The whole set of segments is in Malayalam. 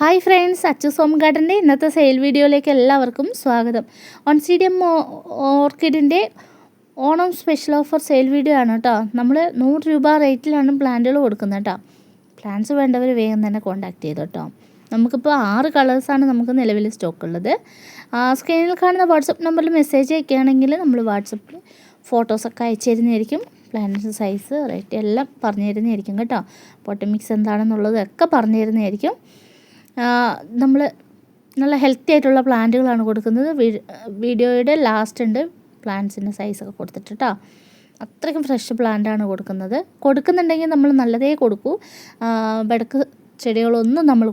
ഹായ് ഫ്രണ്ട്സ്, അച്ചൂസ് ഹോം ഗാർഡൻ്റെ ഇന്നത്തെ സെയിൽ വീഡിയോയിലേക്ക് എല്ലാവർക്കും സ്വാഗതം. ഓൺസീഡിയം ഓർക്കിഡിൻ്റെ Onam special offer sale video ആണ് കേട്ടോ. നമ്മൾ 100 രൂപ റേറ്റിലാണ് പ്ലാന്റുകൾ കൊടുക്കുന്നത് കേട്ടോ. പ്ലാന്റ്സ് വേണ്ടവർ വേഗം തന്നെ കോൺടാക്ട് ചെയ്തു കേട്ടോ. നമുക്കിപ്പോൾ 6 കളേഴ്സാണ് നമുക്ക് നിലവിൽ സ്റ്റോക്ക് ഉള്ളത്. സ്ക്രീനിൽ കാണുന്ന വാട്സപ്പ് നമ്പറിൽ മെസ്സേജ് അയക്കുകയാണെങ്കിൽ നമ്മൾ വാട്സപ്പിൽ ഫോട്ടോസൊക്കെ അയച്ചു തരുന്നതായിരിക്കും. പ്ലാന്റിൻ്റെ സൈസ്, റേറ്റ് എല്ലാം പറഞ്ഞു തരുന്നതായിരിക്കും കേട്ടോ. പോട്ട് മിക്സ് എന്താണെന്നുള്ളതൊക്കെ പറഞ്ഞു തരുന്നതായിരിക്കും. നമ്മൾ നല്ല ഹെൽത്തി ആയിട്ടുള്ള പ്ലാന്റുകളാണ് കൊടുക്കുന്നത്. വീഡിയോയുടെ ലാസ്റ്റ് ഉണ്ട് പ്ലാന്റ്സിൻ്റെ സൈസൊക്കെ കൊടുത്തിട്ട് കേട്ടോ. അത്രയ്ക്കും ഫ്രഷ് പ്ലാന്റാണ് കൊടുക്കുന്നുണ്ടെങ്കിൽ നമ്മൾ നല്ലതേ കൊടുക്കൂ. ബെഡക്ക് ചെടികളൊന്നും നമ്മൾ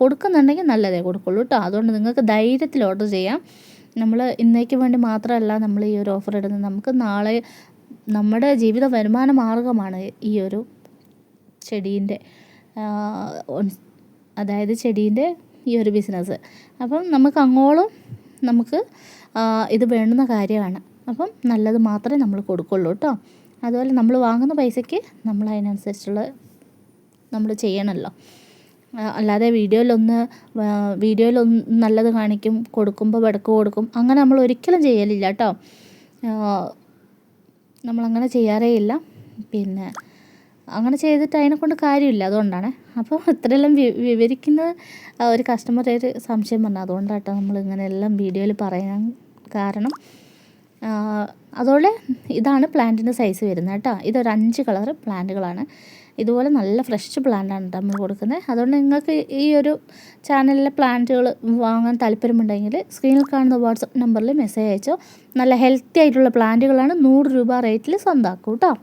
കൊടുക്കുന്നുണ്ടെങ്കിൽ നല്ലതേ കൊടുക്കുള്ളൂ കേട്ടോ. അതുകൊണ്ട് നിങ്ങൾക്ക് ധൈര്യത്തിൽ ഓർഡർ ചെയ്യാം. നമ്മൾ ഇന്നേക്ക് വേണ്ടി മാത്രമല്ല നമ്മൾ ഈ ഒരു ഓഫർ ഇടുന്നത്. നമുക്ക് നാളെ നമ്മുടെ ജീവിത വരുമാന മാർഗമാണ് ഈ ഒരു ചെടീൻ്റെ ചെടീൻ്റെ ഈ ഒരു ബിസിനസ്. അപ്പം നമുക്ക് ഇത് വേണ്ടുന്ന കാര്യമാണ്. അപ്പം നല്ലത് മാത്രമേ നമ്മൾ കൊടുക്കുള്ളൂ കേട്ടോ. അതുപോലെ നമ്മൾ വാങ്ങുന്ന പൈസയ്ക്ക് നമ്മൾ അതിനനുസരിച്ചുള്ള നമ്മൾ ചെയ്യണമല്ലോ. അല്ലാതെ വീഡിയോയിലൊന്ന് നല്ലത് കാണിക്കും, കൊടുക്കുമ്പോൾ വെടക്ക് കൊടുക്കും, അങ്ങനെ നമ്മൾ ഒരിക്കലും ചെയ്യലില്ല കേട്ടോ. നമ്മളങ്ങനെ ചെയ്യാറേ ഇല്ല. പിന്നെ അങ്ങനെ ചെയ്തിട്ട് അതിനെക്കൊണ്ട് കാര്യമില്ല. അതുകൊണ്ടാണ്. അപ്പോൾ ഇത്രയെല്ലാം വിവരിക്കുന്ന ഒരു കസ്റ്റമർ ഒരു സംശയം പറഞ്ഞാൽ അതുകൊണ്ടാണ് കേട്ടോ നമ്മളിങ്ങനെയെല്ലാം വീഡിയോയിൽ പറയാൻ കാരണം. അതുപോലെ ഇതാണ് പ്ലാന്റിൻ്റെ സൈസ് വരുന്നത് കേട്ടോ. ഇതൊരു 5 കളർ പ്ലാന്റുകളാണ്. ഇതുപോലെ നല്ല ഫ്രഷ് പ്ലാന്റാണ് കേട്ടോ നമ്മൾ കൊടുക്കുന്നത്. അതുകൊണ്ട് നിങ്ങൾക്ക് ഈ ഒരു ചാനലിലെ പ്ലാന്റുകൾ വാങ്ങാൻ താല്പര്യമുണ്ടെങ്കിൽ സ്ക്രീനിൽ കാണുന്ന വാട്സപ്പ് നമ്പറിൽ മെസ്സേജ് അയച്ചോ. നല്ല ഹെൽത്തി ആയിട്ടുള്ള പ്ലാന്റുകളാണ്. 100 രൂപ റേറ്റിൽ സ്വന്തമാക്കും കേട്ടോ.